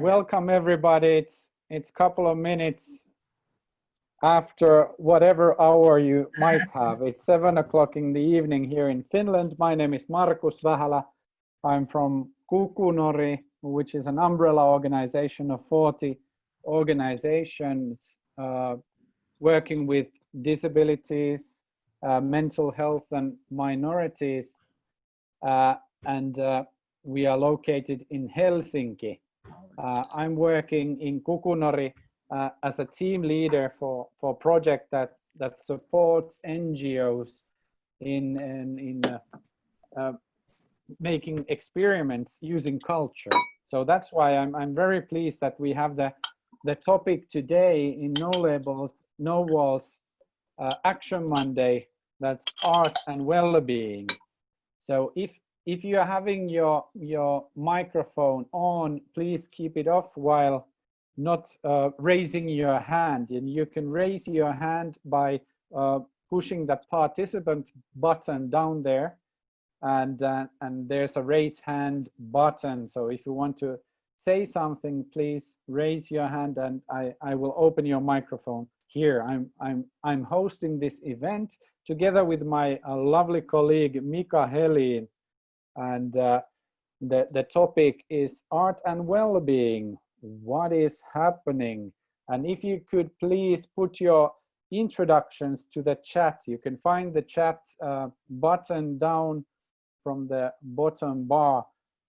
Welcome everybody. It's a couple of minutes after whatever hour you might have. It's 7 o'clock in the evening here in Finland. My name is Markus Vähälä. I'm from Kukunori, which is an umbrella organization of 40 organizations working with disabilities, mental health and minorities. We are located in Helsinki. I'm working in Kukunori as a team leader for a project that supports NGOs in making experiments using culture. So that's why I'm very pleased that we have the topic today in No Labels, No Walls Action Monday, that's art and well-being. So if you are having your microphone on, please keep it off while not raising your hand. And you can raise your hand by pushing that participant button down there, and there's a raise hand button. So if you want to say something, please raise your hand, and I will open your microphone here. I'm hosting this event together with my lovely colleague Mika Helin. And the topic is art and well-being. What is happening? And if you could please put your introductions to the chat. You can find the chat button down from the bottom bar.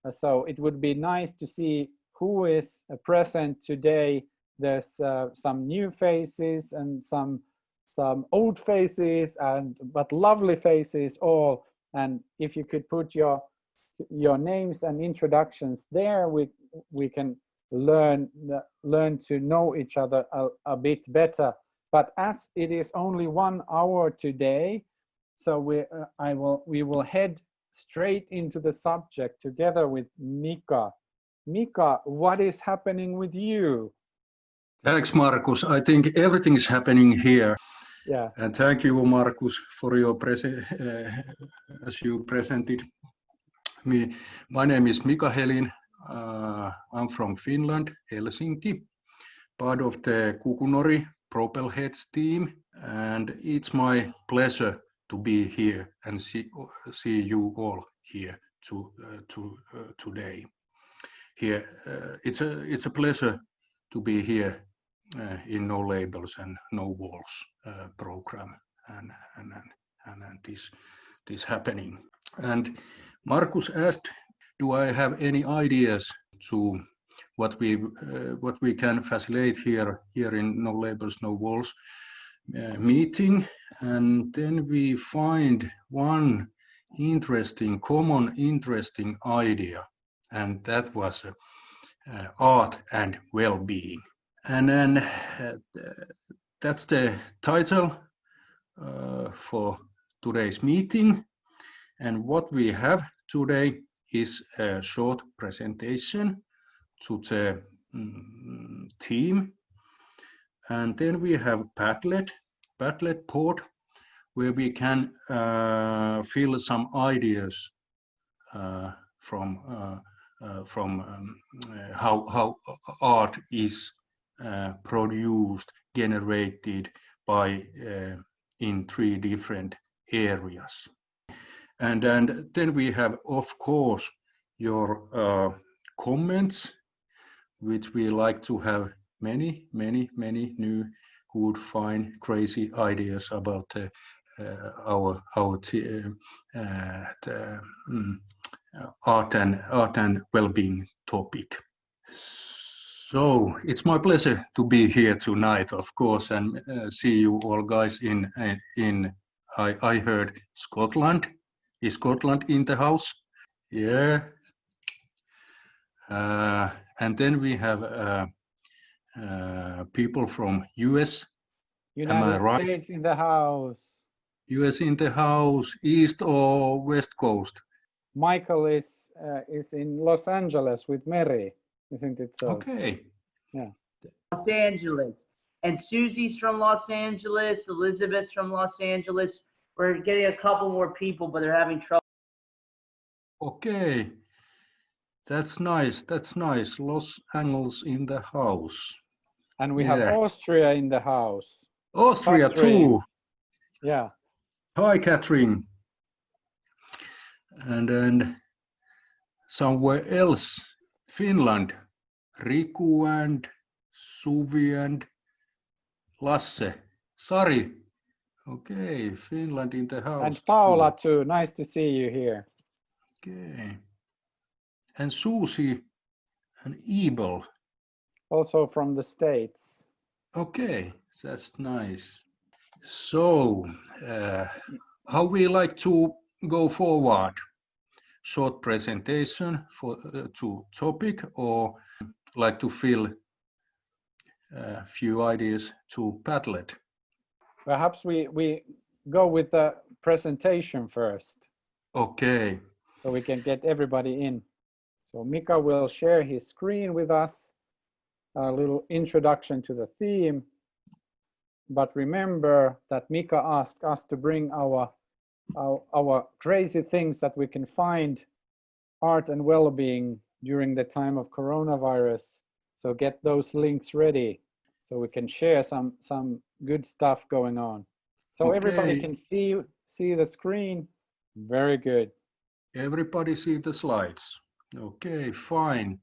So it would be nice to see who is present today. There's some new faces and some old faces, but lovely faces all. And if you could put your names and introductions there, we can learn to know each other a bit better. But as it is only 1 hour today, so we will head straight into the subject together with Mika. Mika, what is happening with you? Thanks, Markus. I think everything is happening here. Yeah. And thank you, Markus, for your as you presented me. My name is Mika Helin. I'm from Finland, Helsinki, part of the Kukunori Propelheads team, and it's my pleasure to be here and see you all here today. Here, it's a pleasure to be here in No Labels and No Walls program and this happening. And Markus asked, do I have any ideas to what we can facilitate here in No Labels, No Walls meeting? And then we find one common interesting idea, and that was art and well-being. And then that's the title for today's meeting. And what we have today is a short presentation to the team. And then we have Padlet board, where we can fill some ideas from how art is produced, generated by in 3 different areas. And then we have, of course, your comments, which we like to have many new good, fine, crazy ideas about our art and well-being topic. So it's my pleasure to be here tonight, of course, and see you all guys in I heard Scotland. Is Scotland in the house? Yeah. And then we have people from US. United States in the house. US in the house, East or West Coast? Michael is in Los Angeles with Mary, isn't it so? Okay. Yeah. Los Angeles. And Susie's from Los Angeles, Elizabeth's from Los Angeles. We're getting a couple more people, but they're having trouble. Okay. That's nice. That's nice. Los Angeles in the house. And we have Yeah. Austria in the house. Austria Catherine. too. Yeah. Hi, Catherine. And somewhere else, Finland, Riku and Suvi and Lasse. Sari. Okay, Finland in the house. And Paula too. Nice to see you here. Okay. And Susie and Ebel. Also from the States. Okay, that's nice. So, how we like to go forward? Short presentation for to topic, or like to fill a few ideas to Padlet? Perhaps we go with the presentation first, Okay. so we can get everybody in. So Mika will share his screen with us, a little introduction to the theme. But remember that Mika asked us to bring our crazy things that we can find art and well-being during the time of coronavirus. So get those links ready so we can share some good stuff going on. So everybody can see the screen. Very good. Everybody see the slides. Okay, fine.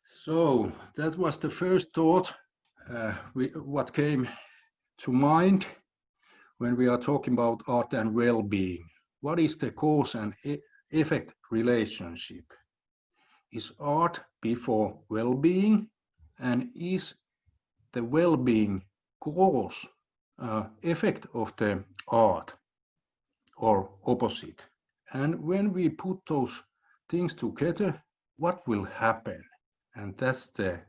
So that was the first thought, what came to mind when we are talking about art and well-being. What is the cause and effect relationship? Is art before well-being, and is the well-being cause effect of the art, or opposite? And when we put those things together, what will happen? And that's the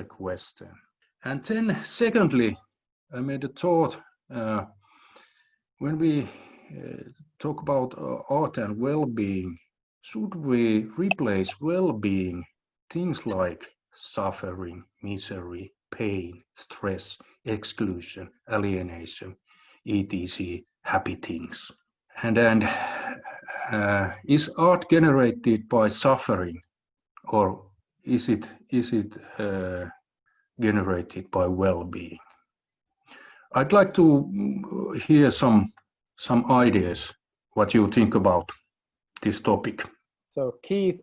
question. And then secondly, I made a thought, when we talk about art and well-being, should we replace well-being things like suffering, misery, pain, stress, exclusion, alienation, etc., happy things? And then is art generated by suffering, or is it generated by well-being? I'd like to hear some ideas, what you think about this topic. So Keith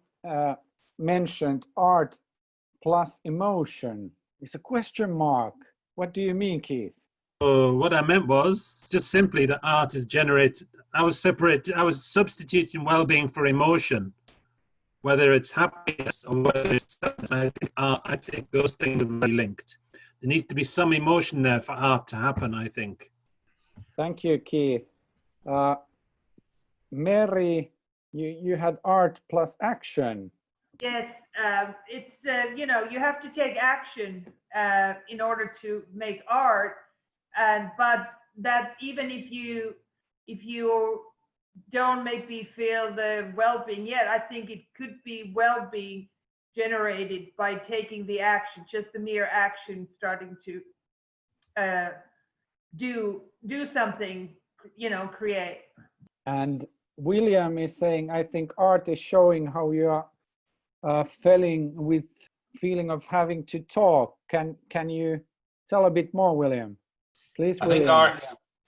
mentioned art plus emotion. It's a question mark. What do you mean, Keith? What I meant was just simply that art is generated. I was substituting well-being for emotion, whether it's happiness or whether it's sadness. I think those things are very linked. There needs to be some emotion there for art to happen, I think. Thank you, Keith. Mary, you had art plus action. Yes, it's, you know, you have to take action in order to make art. But that even if you don't make me feel the well-being yet, I think it could be well-being generated by taking the action, just the mere action, starting to do something, you know, create. And William is saying, I think art is showing how you are feeling of having to talk. Can you tell a bit more, William? Please, I William. think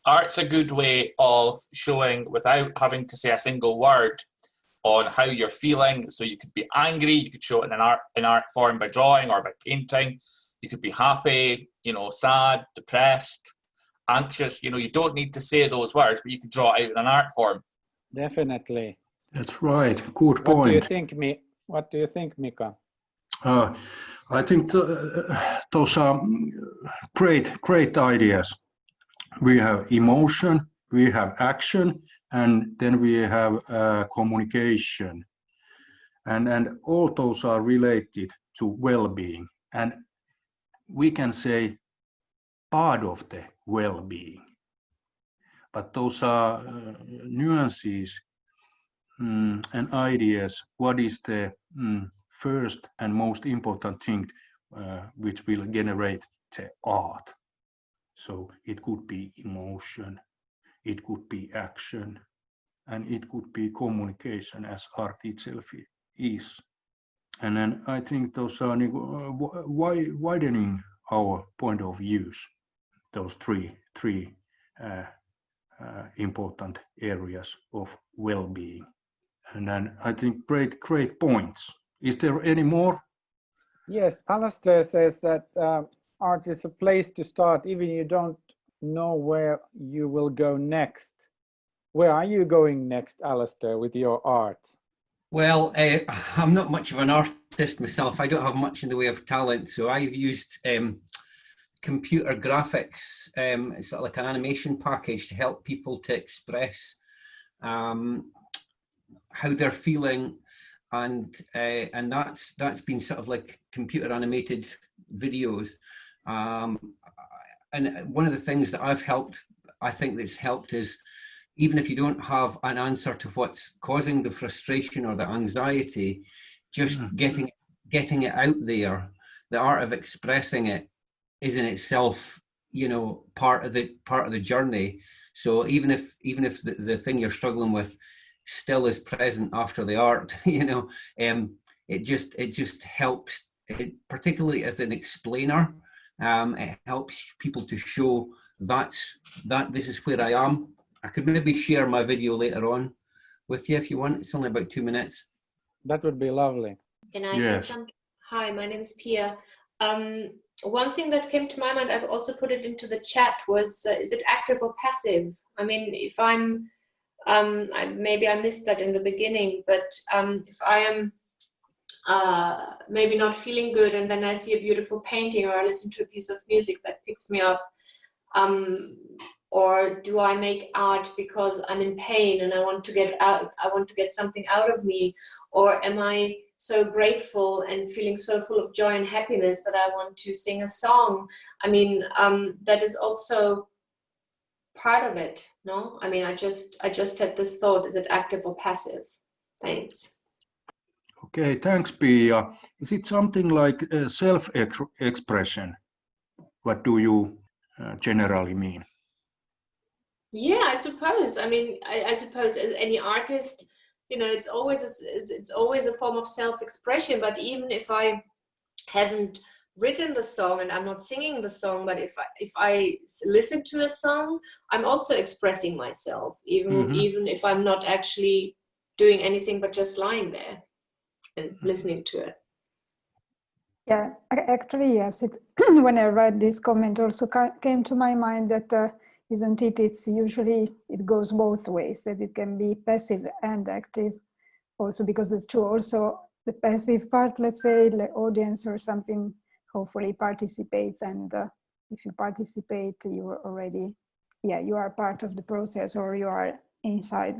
art's a good way of showing, without having to say a single word, on how you're feeling. So you could be angry, you could show it in art form by drawing or by painting. You could be happy, you know, sad, depressed, anxious. You know, you don't need to say those words, but you can draw it out in an art form. Definitely. That's right. Good point. What do you think, Mika? I think those are great ideas. We have emotion, we have action, and then we have communication. And all those are related to well-being. And we can say part of the well-being. But those are nuances and ideas. What is the first and most important thing which will generate the art? So it could be emotion, it could be action, and it could be communication, as art itself is. And then I think those are widening our point of views, those three important areas of well-being. And then I think great points. Is there any more? Yes, Alistair says that art is a place to start, even you don't know where you will go next. Where are you going next, Alistair, with your art? Well, I'm not much of an artist myself. I don't have much in the way of talent, so I've used computer graphics, it's sort of like an animation package to help people to express how they're feeling, and that's been sort of like computer animated videos. And one of the things that I think that's helped is, even if you don't have an answer to what's causing the frustration or the anxiety, just getting it out there, the art of expressing it is in itself, you know, part of the journey. So even if the thing you're struggling with still is present after the art, you know, it just helps, particularly as an explainer. It helps people to show that this is where I am. I could maybe share my video later on with you if you want. It's only about 2 minutes. That would be lovely. Can I Yes. say something? Hi, my name is Pia. One thing that came to my mind, I've also put it into the chat, was is it active or passive? I mean, if I'm, maybe I missed that in the beginning, but if I am maybe not feeling good and then I see a beautiful painting or I listen to a piece of music that picks me up, or do I make art because I'm in pain and I want to get out, I want to get something out of me, or am I so grateful and feeling so full of joy and happiness that I want to sing a song? I mean, that is also part of it, no? I mean, I just had this thought, is it active or passive? Thanks. Okay, thanks, Pia. Is it something like self-expression? What do you generally mean? Yeah, I suppose. I mean, I suppose as any artist, you know, it's always a form of self-expression. But even if I haven't written the song and I'm not singing the song, but if I listen to a song, I'm also expressing myself, even if I'm not actually doing anything but just lying there and listening to it. Yeah, actually, yes. When I read this comment, also came to my mind that isn't it? It's usually, it goes both ways, that it can be passive and active also, because it's true. Also, the passive part, let's say, the audience or something, hopefully participates. And if you participate, you are already, you are part of the process, or you are inside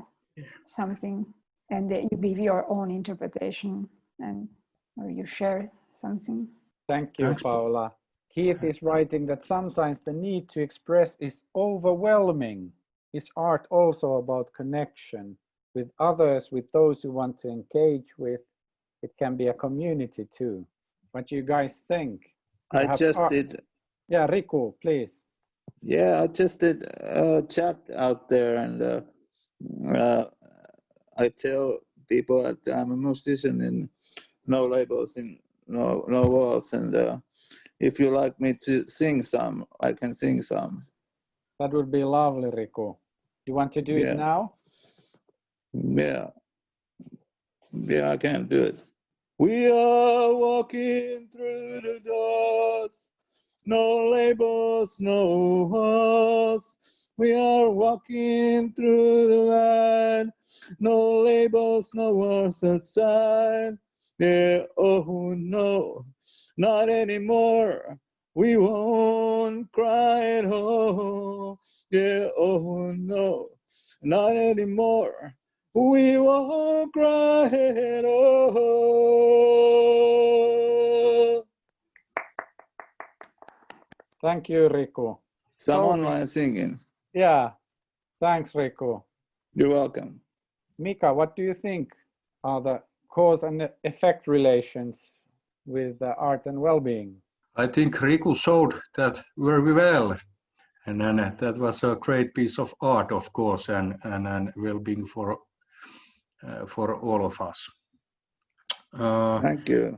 something, and you give your own interpretation, or you share something. Thank you, Paula. Keith is writing that sometimes the need to express is overwhelming. Is art also about connection with others, with those who want to engage with? It can be a community too. What do you guys think? I just did. Yeah, Riku, please. Yeah, I just did a chat out there, and I tell people that I'm a musician in No Labels, in No Walls, and if you like me to sing some, I can sing some. That would be lovely, Riku. You want to do it now? Yeah, I can do it. We are walking through the doors, no labels, no walls. We are walking through the line, no labels, no walls outside. Yeah, oh no, not anymore. We won't cry at home. Yeah, oh no, not anymore. We won't cry at all. Thank you, Riku. Some online singing. Yeah, thanks, Riku. You're welcome. Mika, what do you think are the cause and effect relations with art and well-being? I think Riku showed that very well. And then that was a great piece of art, of course, and well-being for all of us. Thank you.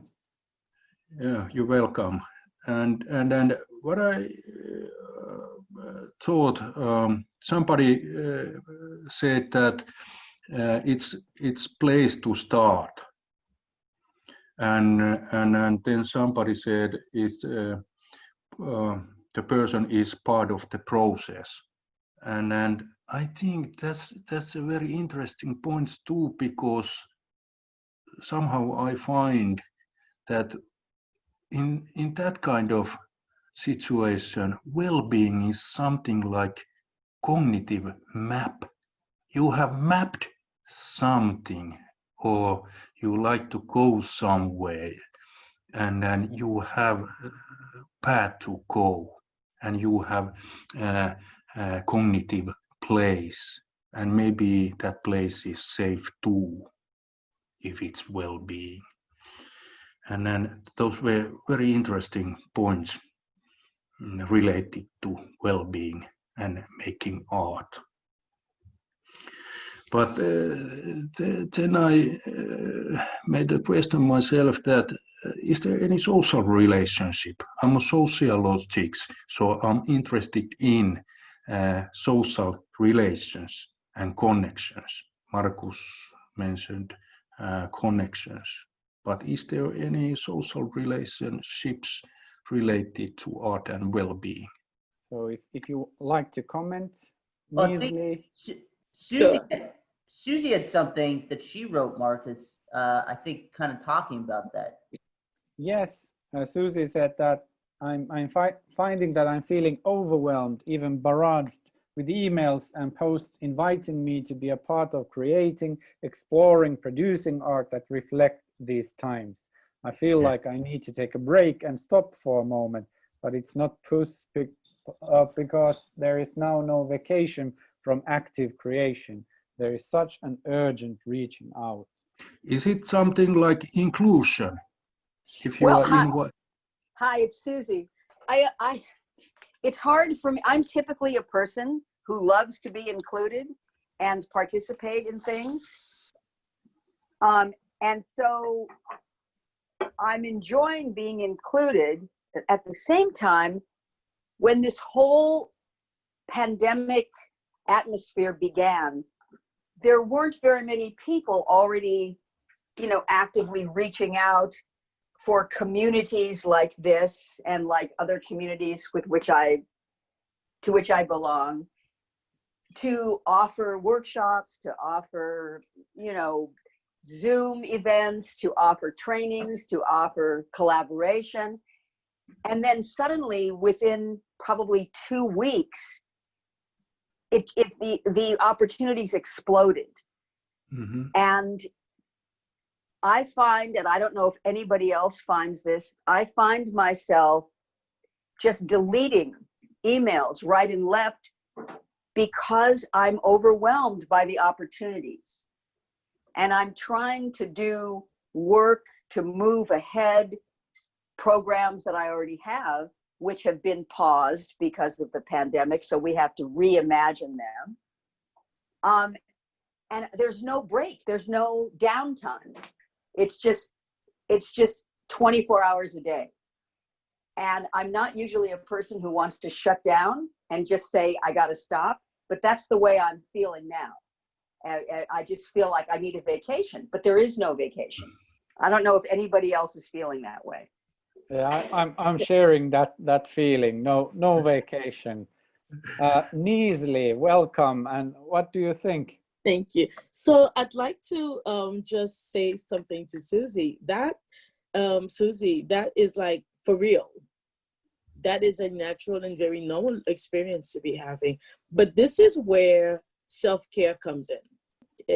Yeah, you're welcome. And what I thought, somebody said that it's place to start, and then somebody said it's the person is part of the process, and I think that's a very interesting point too, because somehow I find that in that kind of situation, well-being is something like cognitive map. You have mapped something, or you like to go somewhere, and then you have a path to go, and you have a cognitive place, and maybe that place is safe too, if it's well-being. And then those were very interesting points related to well-being and making art. But then I made a question myself that is there any social relationship? I'm a sociologist, so I'm interested in social relations and connections. Markus mentioned connections, but is there any social relationships related to art and well-being? So if you like to comment, Well, I think Measly. Susie had something that she wrote, Marcus, I think kind of talking about that. Yes, Susie said that I'm finding that I'm feeling overwhelmed, even barraged with emails and posts inviting me to be a part of creating, exploring, producing art that reflect these times. I feel like I need to take a break and stop for a moment, but it's not because there is now no vacation from active creation. There is such an urgent reaching out. Is it something like inclusion? If you Well, are hi, it's Susie. It's hard for me. I'm typically a person who loves to be included and participate in things. And so I'm enjoying being included. At the same time, when this whole pandemic atmosphere began, there weren't very many people already, actively reaching out for communities like this and like other communities to which I belong, to offer workshops, to offer, Zoom events, to offer trainings, to offer collaboration. And then suddenly, within probably 2 weeks, the opportunities exploded. Mm-hmm. And I find, and I don't know if anybody else finds this, I find myself just deleting emails right and left because I'm overwhelmed by the opportunities. And I'm trying to do work to move ahead programs that I already have, which have been paused because of the pandemic. So we have to reimagine them. And there's no break, there's no downtime. It's just 24 hours a day. And I'm not usually a person who wants to shut down and just say, I got to stop. But that's the way I'm feeling now. I just feel like I need a vacation, but there is no vacation. I don't know if anybody else is feeling that way. Yeah, I'm sharing that feeling. No vacation. Neasley, welcome. And what do you think? Thank you. So I'd like to just say something to Susie. Susie, that is like for real. That is a natural and very normal experience to be having. But this is where self-care comes in.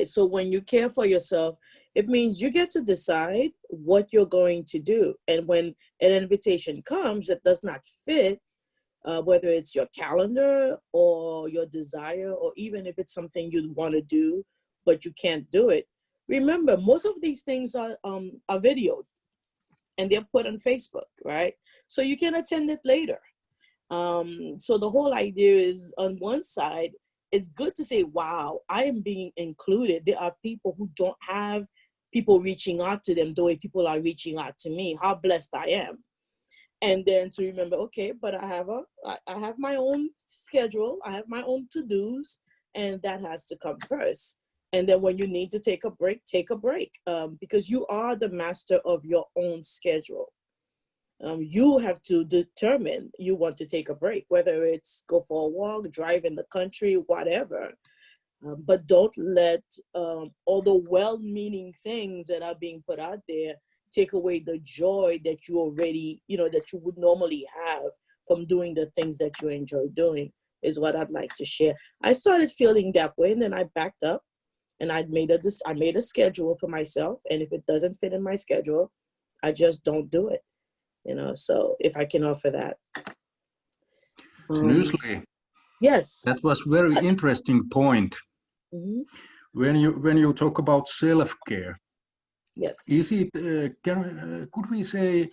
So when you care for yourself, it means you get to decide what you're going to do. And when an invitation comes that does not fit, whether it's your calendar or your desire, or even if it's something you want to do, but you can't do it. Remember, most of these things are videoed and they're put on Facebook, right? So you can attend it later. So the whole idea is, on one side, it's good to say, wow, I am being included. There are people who don't have people reaching out to them the way people are reaching out to me, how blessed I am. And then to remember, okay, but I have my own schedule, I have my own to-dos, and that has to come first. And then when you need to take a break, because you are the master of your own schedule. You have to determine you want to take a break, whether it's go for a walk, drive in the country, whatever. But don't let all the well-meaning things that are being put out there take away the joy that you already, that you would normally have from doing the things that you enjoy doing, is what I'd like to share. I started feeling that way, and then I backed up, and I made a schedule for myself. And if it doesn't fit in my schedule, I just don't do it. So if I can offer that. Nusli, yes, that was very interesting point. Mm-hmm. When you talk about self-care, yes, is it could we say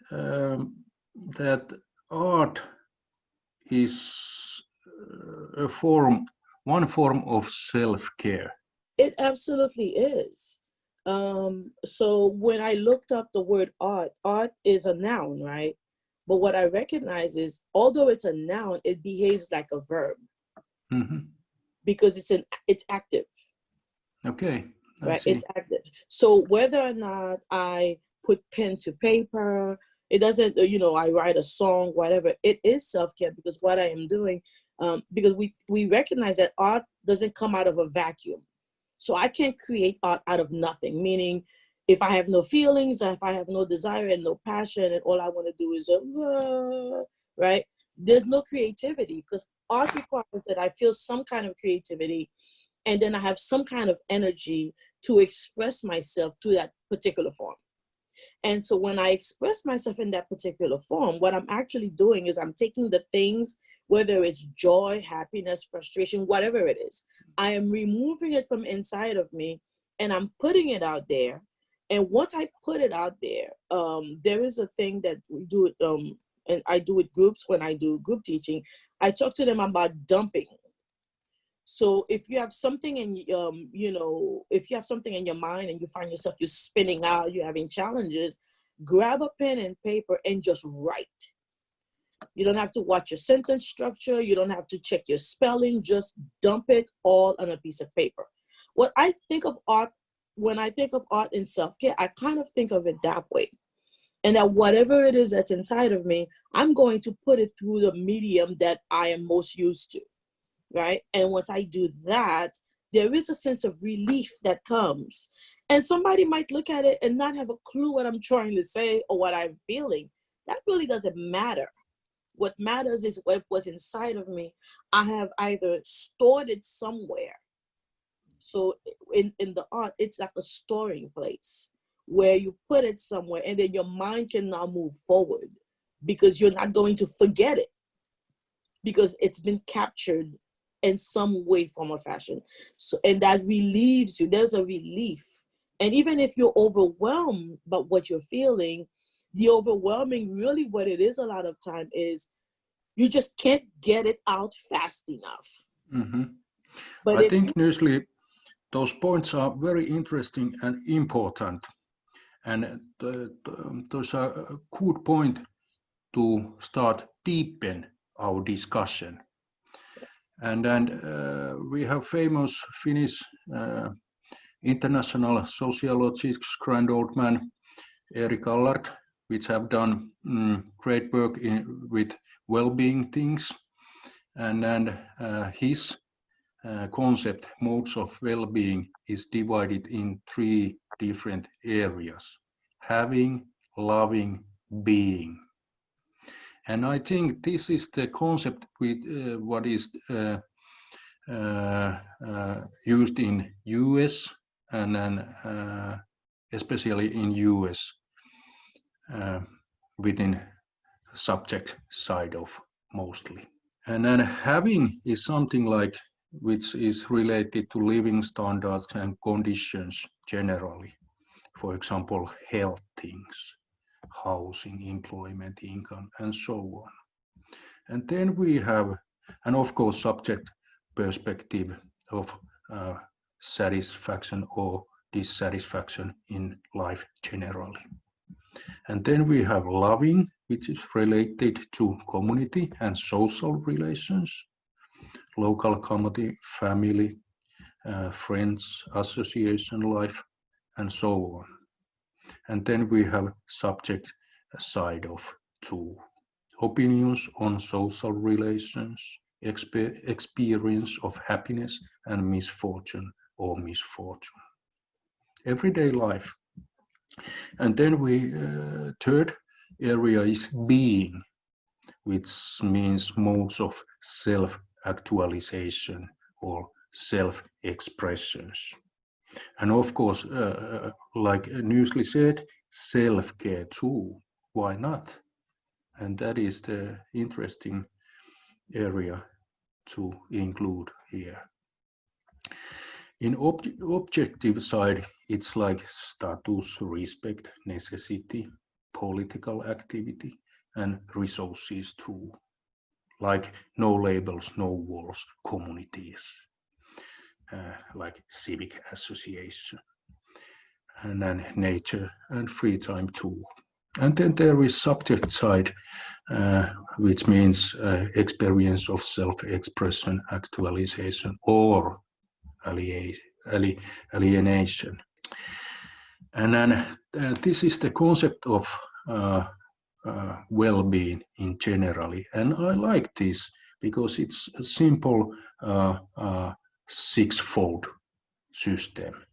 that art is one form of self-care? It absolutely is. So when I looked up the word art is a noun, right? But what I recognize is, although it's a noun, it behaves like a verb. Mm-hmm. Because it's active. Okay. Right, it's active. So whether or not I put pen to paper, it doesn't, I write a song, whatever, it is self-care, because what I am doing, because we recognize that art doesn't come out of a vacuum. So I can't create art out of nothing, meaning if I have no feelings, if I have no desire and no passion, and all I want to do is, right? There's no creativity, because art requires that I feel some kind of creativity, and then I have some kind of energy to express myself to that particular form. And so when I express myself in that particular form, what I'm actually doing is I'm taking the things, whether it's joy, happiness, frustration, whatever it is, I am removing it from inside of me, and I'm putting it out there. And once I put it out there, there is a thing that we do, and I do with groups when I do group teaching. I talk to them about dumping. So if you have something in, if you have something in your mind and you find yourself, you're spinning out, you're having challenges, grab a pen and paper and just write. You don't have to watch your sentence structure. You don't have to check your spelling. Just dump it all on a piece of paper. What I think of art, when I think of art and self-care, I kind of think of it that way. And that whatever it is that's inside of me, I'm going to put it through the medium that I am most used to. Right? And once I do that, there is a sense of relief that comes. And somebody might look at it and not have a clue what I'm trying to say or what I'm feeling. That really doesn't matter. What matters is what was inside of me. I have either stored it somewhere. So in the art, it's like a storing place where you put it somewhere, and then your mind can now move forward, because you're not going to forget it, because it's been captured in some way, form, or fashion. So, and that relieves you. There's a relief. And even if you're overwhelmed by what you're feeling, the overwhelming, really what it is a lot of time is you just can't get it out fast enough. Mm-hmm. But I think, Nusli, those points are very interesting and important. And those are a good point to start deepen our discussion. And then we have famous Finnish international sociologist, grand old man, Erik Allard, which have done great work with well-being things. And then his concept, modes of well-being, is divided in 3 different areas: having, loving, being. And I think this is the concept with what is used in US, and then especially in US within subject side of mostly. And then having is something like which is related to living standards and conditions generally. For example, health things, housing, employment, income, and so on. And then we have, and of course, subject perspective of satisfaction or dissatisfaction in life generally. And then we have loving, which is related to community and social relations, local community, family, friends, association life, and so on. And then we have subject side of two, opinions on social relations, experience of happiness and misfortune or misfortune, everyday life. And then we third area is being, which means modes of self-actualization or self-expressions. And of course, like Newsly said, self-care too. Why not? And that is the interesting area to include here. In objective side, it's like status, respect, necessity, political activity, and resources too, like no labels, no walls, communities, like civic association, and then nature and free time too. And then there is subject side, which means experience of self-expression, actualization, or alienation. And then this is the concept of well-being in generally. And I like this because it's a simple six-fold system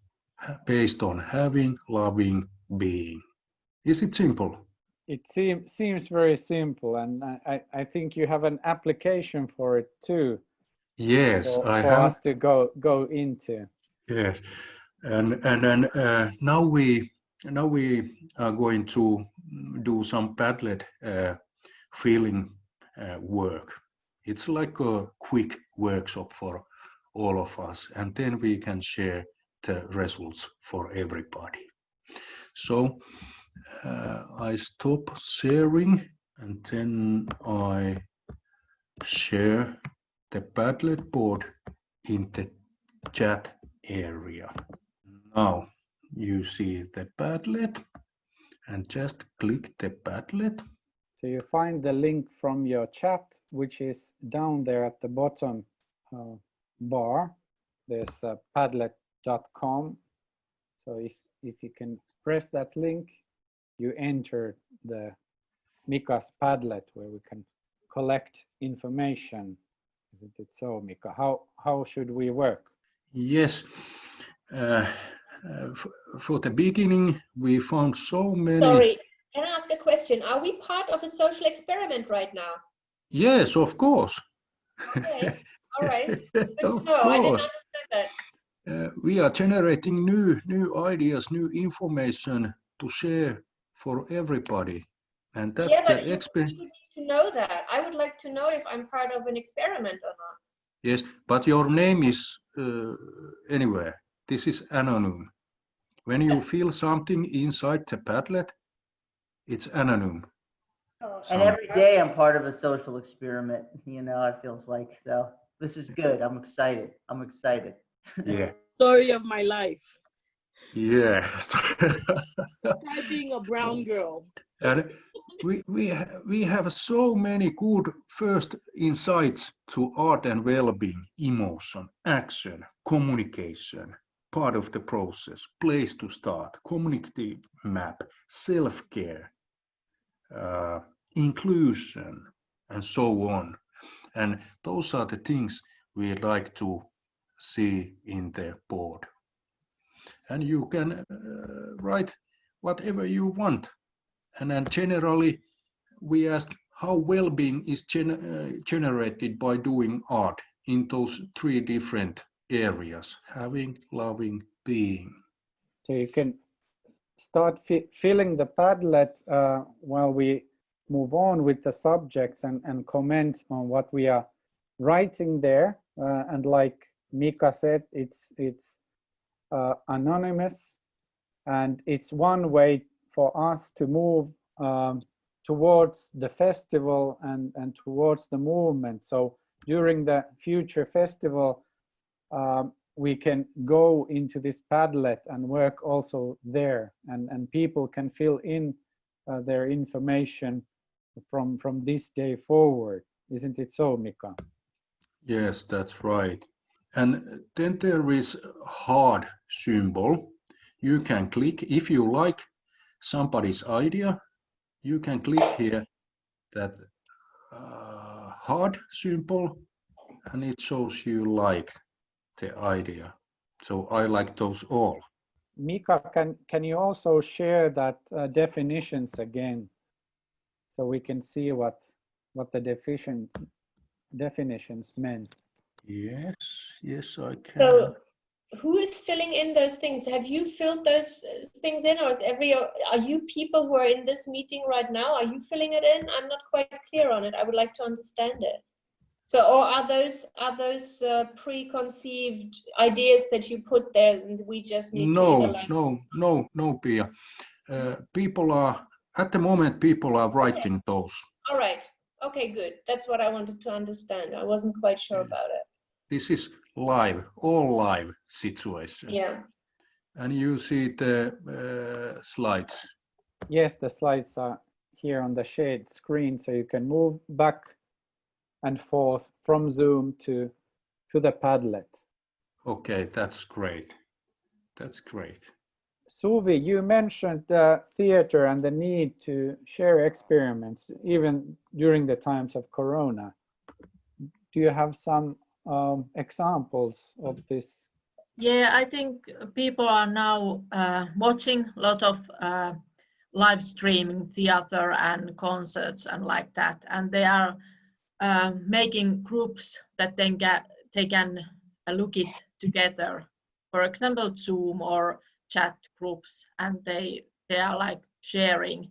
based on having, loving, being. Is it simple? It seems very simple, and I think you have an application for it too. Yes, I for have. us to go into. Yes, and then now we are going to do some Padlet feeling work. It's like a quick workshop for all of us, and then we can share the results for everybody. So I stop sharing, and then I share the Padlet board in the chat area. Now you see the Padlet, and just click the Padlet. So you find the link from your chat, which is down there at the bottom bar. There's padlet.com. So if you can press that link, you enter the Mika's Padlet, where we can collect information. Isn't it so, Mika? How should we work? Yes. For the beginning, we found so many. Sorry, can I ask a question? Are we part of a social experiment right now? Yes, of course. Okay, all right. Good to Of know. I didn't course. understand that. We are generating new ideas, new information to share for everybody, and that's Yeah, but the you experience. need to know that. I would like to know if I'm part of an experiment or not. Yes, but your name is anywhere. This is anonymous. When you feel something inside the Padlet, it's anonymous. And every day I'm part of a social experiment, you know, it feels like. So this is good. I'm excited. I'm excited. Yeah. Story of my life. Yes. Try being a brown girl. And we have so many good first insights to art and well-being, emotion, action, communication, part of the process, place to start, community map, self-care, inclusion, and so on. And those are the things we like to see in the board. And you can write whatever you want. And then generally, we ask how well-being is generated by doing art in those three different areas: having, loving, being. So you can start filling the Padlet while we move on with the subjects and comment on what we are writing there. And like Mika said, it's anonymous, and it's one way for us to move towards the festival and towards the movement. So during the future festival, we can go into this Padlet and work also there, and people can fill in their information from this day forward. Isn't it so, Mika? Yes, that's right. And then there is heart symbol. You can click, if you like somebody's idea, you can click here that heart symbol, and it shows you like the idea. So I like those all. Mika, can you also share that definitions again, so we can see what the definitions meant? Yes, I can. So who is filling in those things? Have you filled those things in, or are you people who are in this meeting right now, are you filling it in? I'm not quite clear on it. I would like to understand it. So, or are those preconceived ideas that you put there and we just need to like... No, Pia. People are, at the moment, people are writing those. All right. Okay, good. That's what I wanted to understand. I wasn't quite sure about it. This is live, all live situation. Yeah. And you see the slides. Yes, the slides are here on the shared screen, so you can move back and forth from Zoom to the Padlet. Okay, that's great. That's great. Suvi, you mentioned the theater and the need to share experiments even during the times of Corona. Do you have some examples of this? Yeah, I think people are now watching a lot of live streaming theater and concerts and like that, and they are making groups that then they can look it together. For example, Zoom or chat groups, and they are like sharing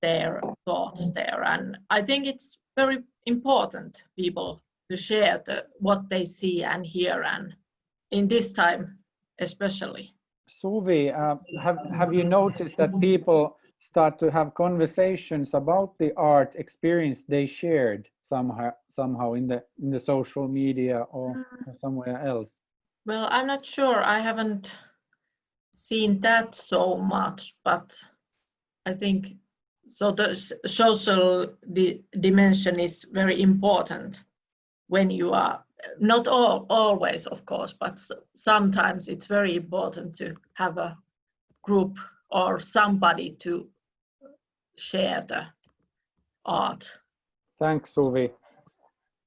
their thoughts there. And I think it's very important people to share what they see and hear, and in this time especially. Suvi, have you noticed that people start to have conversations about the art experience they shared somehow in the social media or somewhere else? Well, I'm not sure. I haven't seen that so much, but I think so. The social dimension is very important when you are not always, of course, but sometimes it's very important to have a group or somebody to share the art. Thanks, Suvi.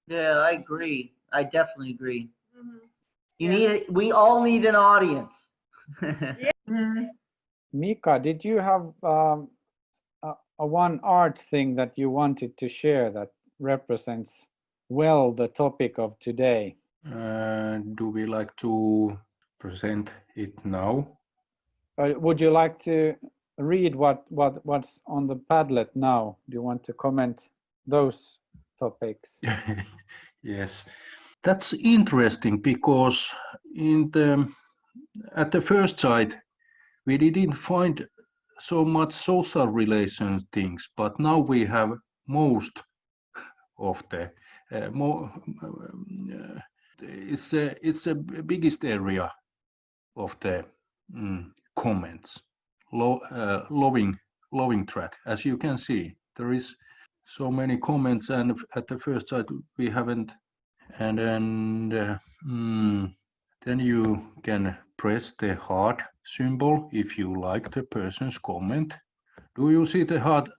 Yeah, I agree. I definitely agree. We all need an audience. Mika, did you have a one art thing that you wanted to share that represents well the topic of today? Do we like to present it now? Would you like to read what's on the Padlet now? Do you want to comment those topics? Yes, that's interesting because at the first sight we didn't find so much social relations things, but now we have most of the it's the biggest area of the comments. Loving track, as you can see, there is so many comments, and at the first sight we haven't. And then you can press the heart symbol if you like the person's comment. Do you see the heart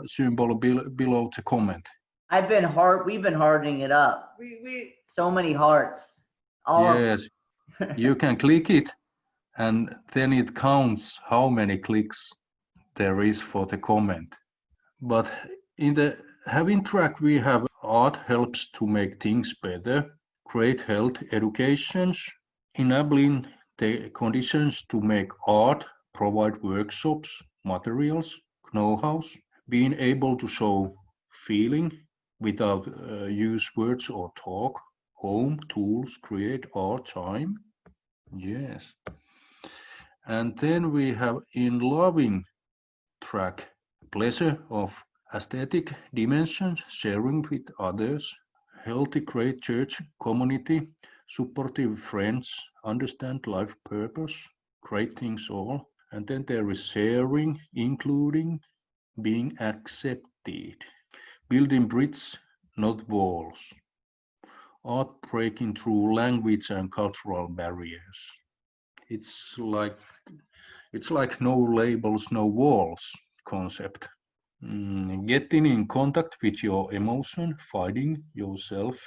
symbol below the comment? We've been hardening it up. So many hearts. Yes, you can click it, and then it counts how many clicks there is for the comment. But in the having track, we have art helps to make things better, create health educations, enabling the conditions to make art, provide workshops, materials, know-hows, being able to show feeling without use words or talk, home, tools, create art, time. Yes. And then we have in loving track, pleasure of aesthetic dimensions, sharing with others, healthy, great church community, supportive friends, understand life purpose, great things all. And then there is sharing, including, being accepted, building bridges, not walls, art breaking through language and cultural barriers. It's like no labels, no walls concept. Getting in contact with your emotion, finding yourself.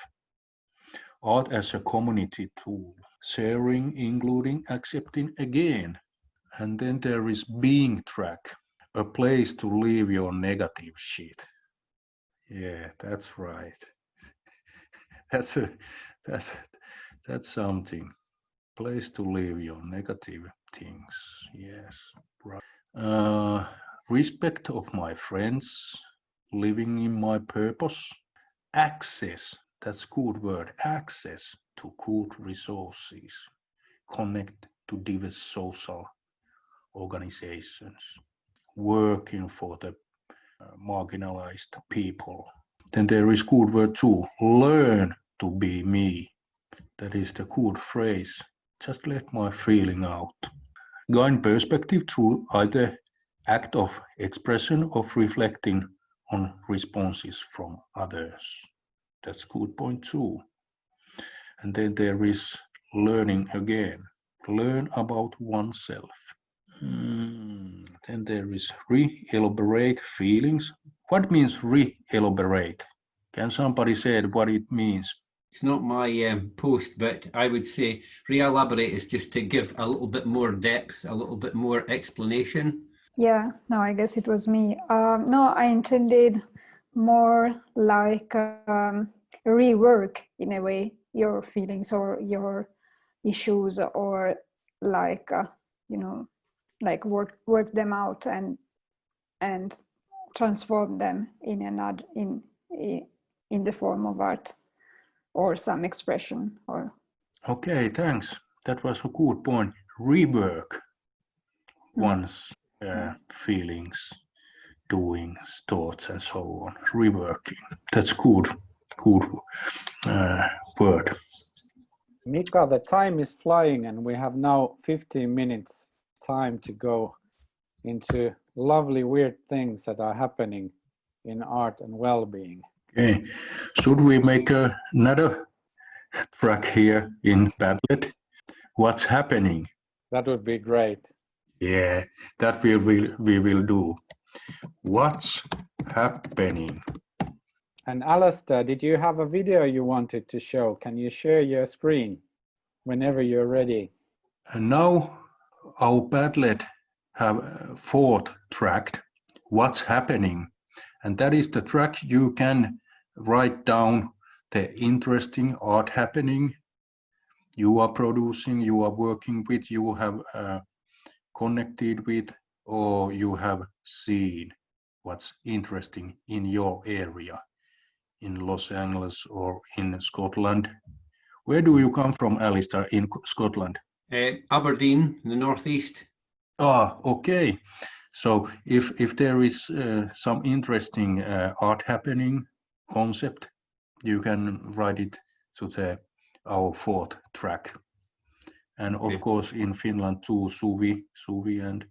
Art as a community tool. Sharing, including, accepting again. And then there is being track, a place to leave your negative shit. Yeah, that's right. That's something. Place to leave your negative things. Yes, right. Respect of my friends, living in my purpose. Access, that's good word. Access to good resources. Connect to diverse social organizations. Working for the marginalized people. Then there is good word too. Learn to be me. That is the good phrase. Just let my feeling out. Gain perspective through either act of expression of reflecting on responses from others. That's good point too. And then there is learning again. Learn about oneself. Then there is re-elaborate feelings. What means re-elaborate? Can somebody say what it means? It's not my post, but I would say re-elaborate is just to give a little bit more depth, a little bit more explanation. Yeah, no, I guess it was me. No, I intended more like rework in a way your feelings or your issues, or like like work them out and transform them in another in the form of art or some expression. Or okay, thanks. That was a good point. Rework one's feelings, doings, thoughts, and so on. Reworking. That's good word. Mika, the time is flying and we have now 15 minutes time to go into lovely weird things that are happening in art and well-being. Okay, should we make another track here in Padlet? What's happening? That would be great. Yeah, that we will do. What's happening? And Alistair, did you have a video you wanted to show? Can you share your screen whenever you're ready? And now our Padlet have fourth track, What's Happening? And that is the track you can write down the interesting art happening you are producing, you are working with, you have connected with, or you have seen what's interesting in your area, in Los Angeles or in Scotland. Where do you come from, Alistair, in Scotland? Aberdeen, in the northeast. Ah, okay. So if there is some interesting art happening concept, you can write it to our fourth track. And of course in Finland too, Suvi and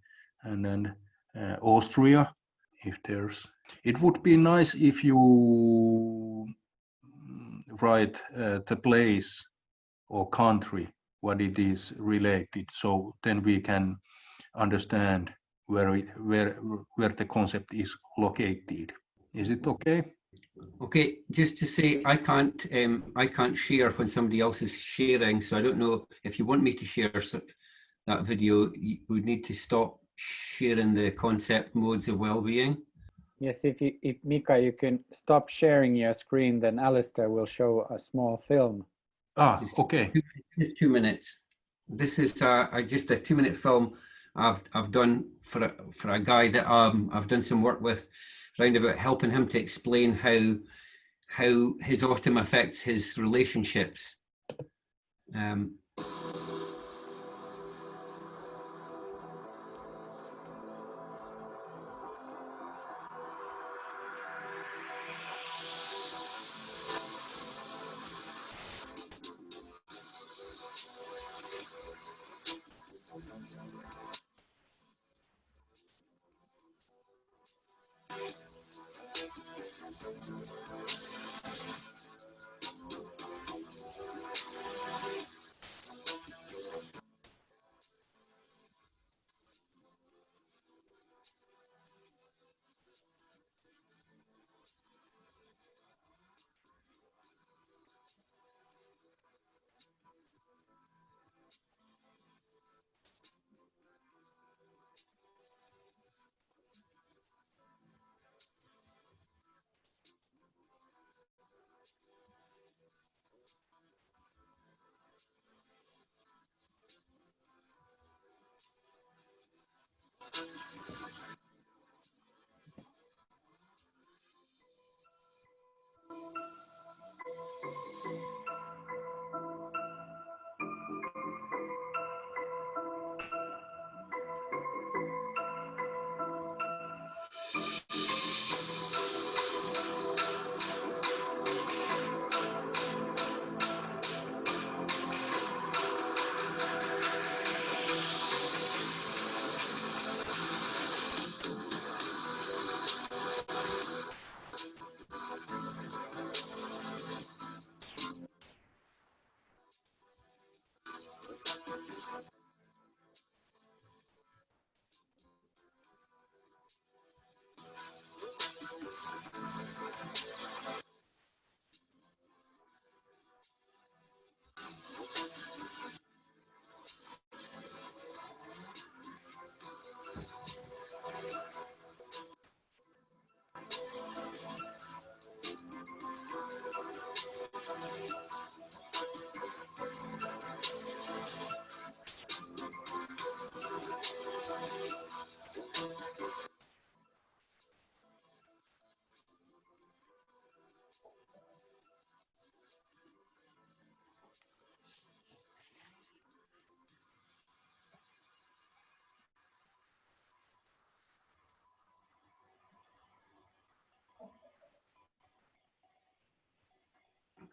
then Austria, if there's. It would be nice if you write the place or country, what it is related, so then we can understand where the concept is located. Is it okay? Okay, just to say, I can't share when somebody else is sharing, so I don't know if you want me to share that video. You would need to stop sharing the concept modes of well-being. Yes, if Mika, you can stop sharing your screen, then Alistair will show a small film. Ah, okay. It's 2 minutes. This is just a 2-minute film I've done for a guy that I've done some work with, round about helping him to explain how his autism affects his relationships.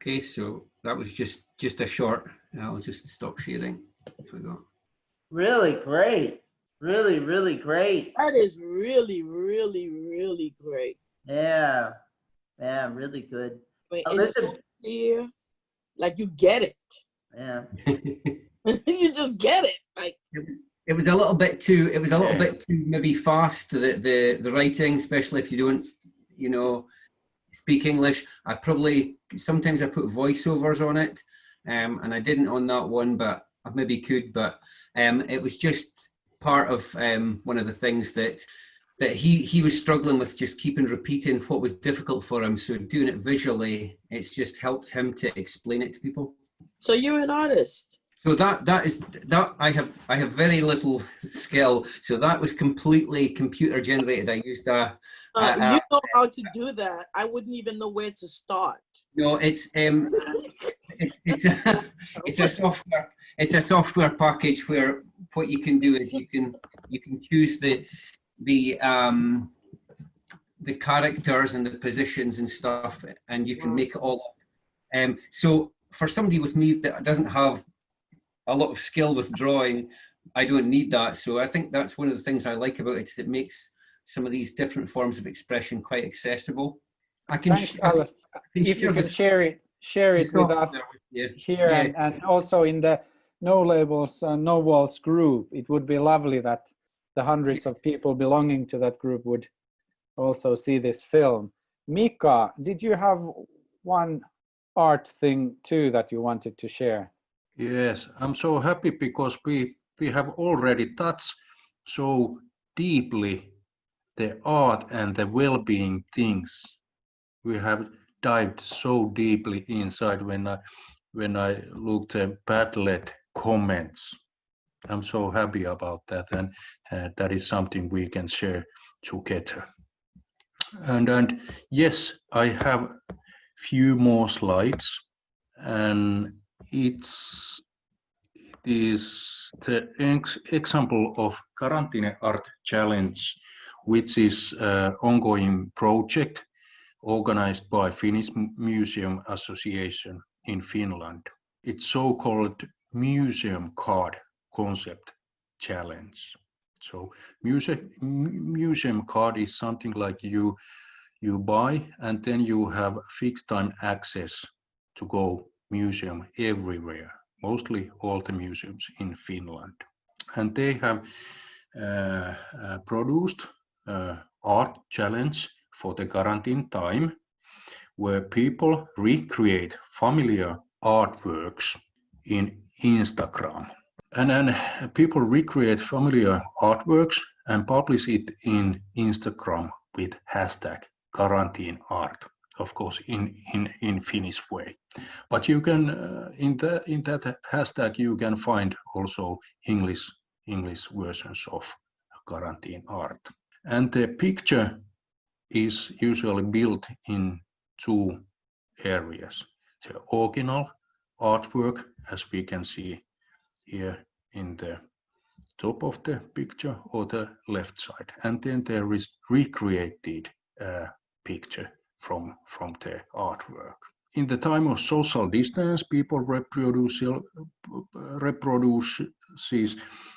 Okay, so that was just a short. I'll just stop sharing. Here we go. Really great. Really, really great. That is really, really, really great. Yeah. Yeah, really good. I mean, Now, it's so listen. clear, like you get it. Yeah. You just get it. Like it was a little bit too. It was a little bit too maybe fast. The writing, especially if you don't, you know, speak English. I probably sometimes I put voiceovers on it, and I didn't on that one, but I maybe could. But it was just part of one of the things that he was struggling with, just keeping repeating what was difficult for him. So doing it visually, it's just helped him to explain it to people. So you're an artist. So that I have very little skill. So that was completely computer generated. I used you know how to do that. I wouldn't even know where to start. No, it's a software package where what you can do is you can choose the characters and the positions and stuff, and you can make it all up. So for somebody with me that doesn't have a lot of skill with drawing, I don't need that. So I think that's one of the things I like about it, is it makes some of these different forms of expression quite accessible. Thanks, Alice. If you can share it with us here, and also in the No Labels, No Walls group, it would be lovely that the hundreds of people belonging to that group would also see this film. Mika, did you have one art thing too that you wanted to share? Yes, I'm so happy because we have already touched so deeply the art and the well-being things. We have dived so deeply inside when I looked at Padlet comments. I'm so happy about that, and that is something we can share together. And yes, I have few more slides, and it is the example of Karantine Art Challenge, which is an ongoing project organized by Finnish Museum Association in Finland. It's so-called museum card concept challenge. So museum card is something like you you buy, and then you have fixed time access to go museum everywhere, mostly all the museums in Finland. And they have produced art challenge for the quarantine time, where people recreate familiar artworks in Instagram. And then people recreate familiar artworks and publish it in Instagram with hashtag quarantine art, of course, in Finnish way. But you can, in that hashtag, you can find also English versions of quarantine art. And the picture is usually built in two areas: the original artwork, as we can see here in the top of the picture or the left side, and then there is recreated picture from the artwork. In the time of social distance, people reproduce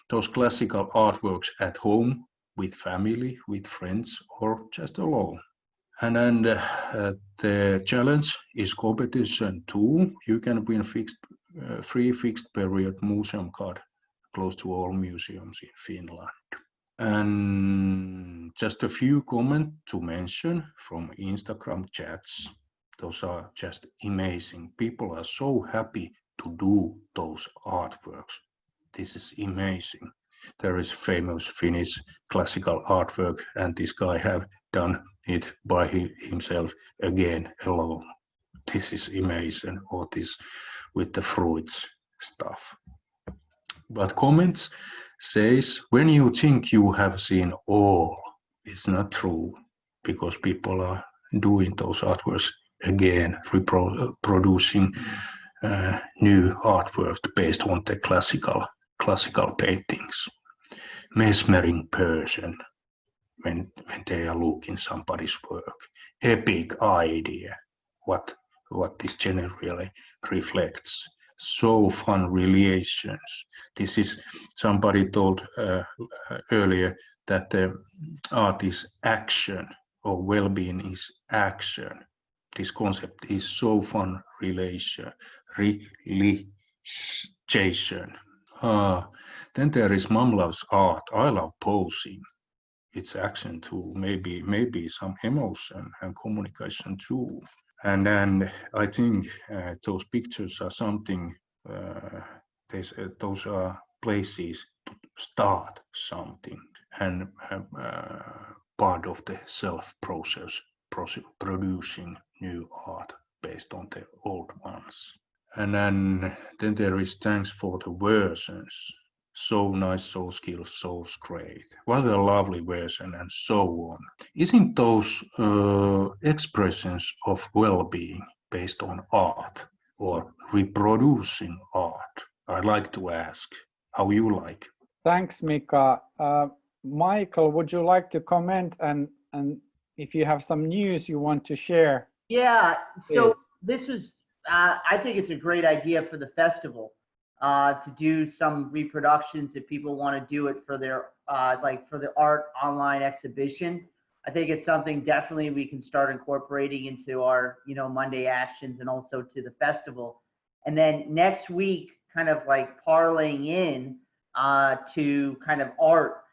those classical artworks at home with family, with friends, or just alone. And then the challenge is competition too. You can win free fixed period museum card close to all museums in Finland. And just a few comments to mention from Instagram chats. Those are just amazing. People are so happy to do those artworks. This is amazing. There is famous Finnish classical artwork, and this guy have done it by himself again alone. This is amazing. Or this with the fruits stuff. But comments says, when you think you have seen all, it's not true, because people are doing those artworks again, reproducing new artworks based on the classical paintings. Mesmering person when they are looking somebody's work. Epic idea, what this generally reflects. So fun relations. This is, somebody told earlier that the art is action, or well-being is action. This concept is so fun relation. Then there is Mom Loves Art. I love posing. It's action too, maybe some emotion and communication too. And then I think those pictures are something, those are places to start something, and part of the self-process, producing new art based on the old ones. And then there is thanks for the versions. So nice, so skilled, so great. What a lovely version, and so on. Isn't those expressions of well-being based on art or reproducing art? I'd like to ask how you like. Thanks, Mika. Michael, would you like to comment, and if you have some news you want to share? Yeah, so Please. this was, I think it's a great idea for the festival. To do some reproductions if people want to do it for their like for the art online exhibition. I think it's something definitely we can start incorporating into our Monday actions and also to the festival. And then next week, kind of like parlaying in to kind of art.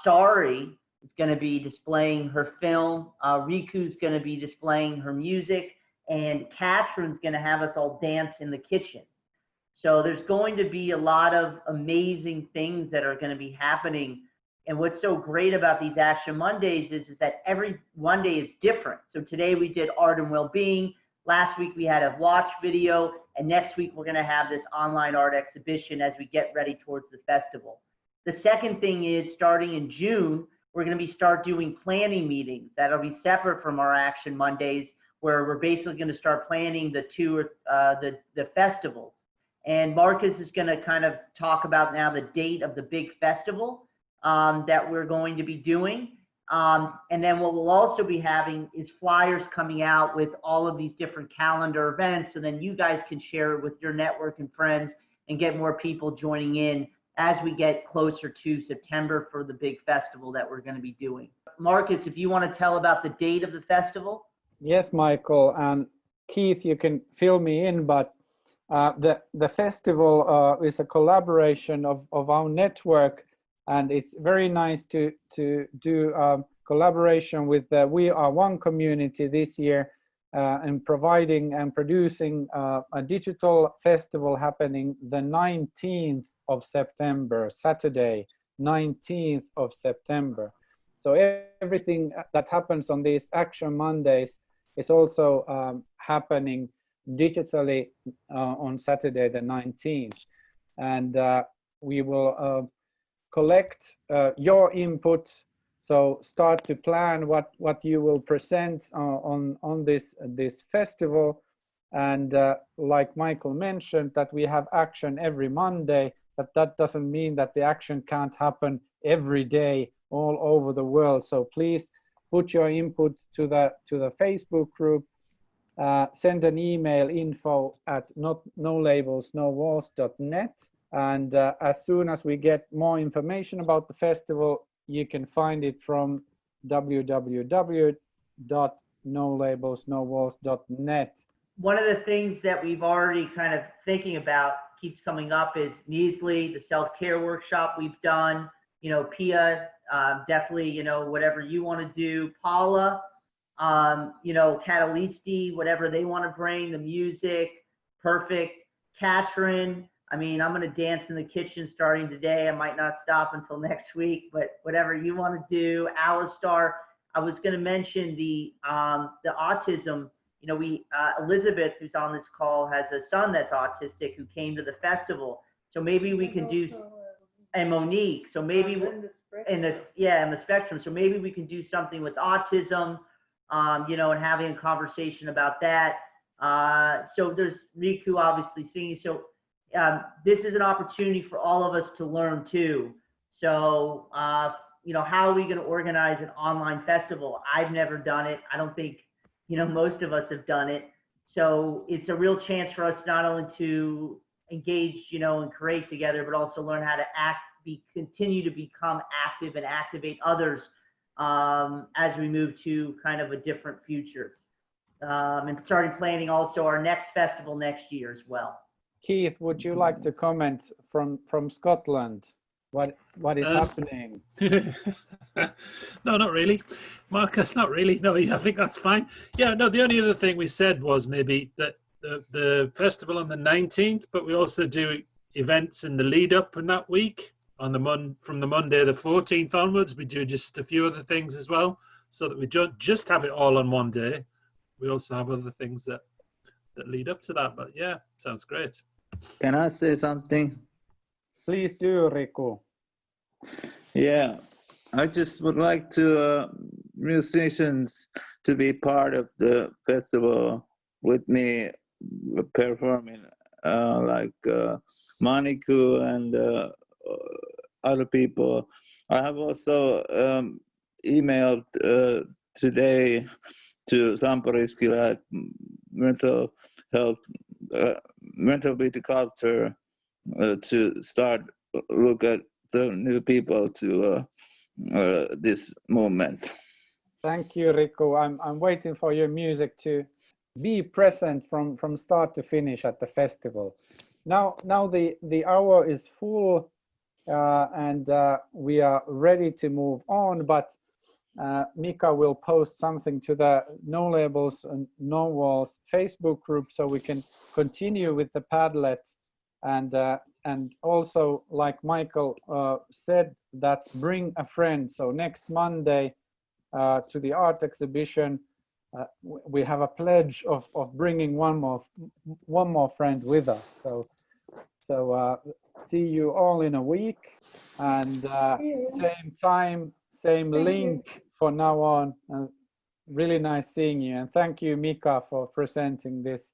Sari is going to be displaying her film. Riku's going to be displaying her music, and Catherine's going to have us all dance in the kitchen. So there's going to be a lot of amazing things that are going to be happening. And what's so great about these Action Mondays is that every Monday is different. So today we did art and well-being. Last week we had a watch video. And next week we're going to have this online art exhibition as we get ready towards the festival. The second thing is, starting in June, we're going to start doing planning meetings. That'll be separate from our Action Mondays, where we're basically going to start planning the festivals. And Marcus is going to kind of talk about now the date of the big festival that we're going to be doing. And then what we'll also be having is flyers coming out with all of these different calendar events. So then you guys can share it with your network and friends and get more people joining in as we get closer to September for the big festival that we're going to be doing. Marcus, if you want to tell about the date of the festival. Yes, Michael, and Keith, you can fill me in, but the festival is a collaboration of our network, and it's very nice to do collaboration with the We Are One community this year, and providing and producing a digital festival happening the 19th of September, Saturday, 19th of September. So everything that happens on these Action Mondays is also happening digitally on Saturday the 19th. And we will collect your input. So start to plan what you will present on this festival. And like Michael mentioned, that we have action every Monday, but that doesn't mean that the action can't happen every day all over the world. So please put your input to the Facebook group, send an email, info@nolabelsnowalls.net. And as soon as we get more information about the festival, you can find it from www.nolabelsnowalls.net. One of the things that we've already kind of thinking about keeps coming up is Neasley, the self-care workshop we've done, you know, Pia, definitely, you know, whatever you want to do, Paula, you know, Catalisti, whatever they want to bring, the music, perfect, Katrin, I mean, I'm going to dance in the kitchen starting today. I might not stop until next week, but whatever you want to do, Alistar. I was going to mention the autism. You know, Elizabeth, who's on this call, has a son that's autistic who came to the festival. So maybe we can do, and Monique. So maybe in the spectrum. So maybe we can do something with autism, you know, and having a conversation about that. So there's Riku obviously singing. So this is an opportunity for all of us to learn too. So, you know, how are we going to organize an online festival? I've never done it. I don't think, you know, most of us have done it. So it's a real chance for us not only to engage, you know, and create together, but also learn how to continue to become active and activate others as we move to kind of a different future. And started planning also our next festival next year as well. Keith, would you like to comment from Scotland? What is happening? No, not really. Marcus, not really. No, I think that's fine. Yeah, no, the only other thing we said was maybe that the festival on the 19th, but we also do events in the lead up in that week on from the Monday the 14th onwards. We do just a few other things as well, so that we don't just have it all on one day. We also have other things that lead up to that. But yeah, sounds great. Can I say something? Please do, Riku. Yeah, I just would like to musicians to be part of the festival with me performing, like Maniku and other people. I have also emailed today to Sampariskila at mental health, mental viticulture, to start look at the new people to this movement. Thank you, Riku. I'm waiting for your music to be present from start to finish at the festival. Now the hour is full, and we are ready to move on, but Mika will post something to the No Labels and No Walls Facebook group so we can continue with the Padlet, and also, like Michael said, that bring a friend. So next Monday to the art exhibition, we have a pledge of bringing one more friend with us. So see you all in a week, and same time, same link for now on. Really nice seeing you, and thank you, Mika, for presenting this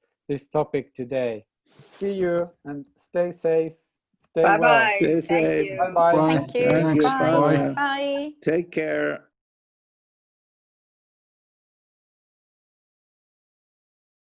topic today. See you and stay safe. Stay well. Bye-bye. Stay safe. Thank you. Bye-bye. Thank you. Bye. Bye. Take care.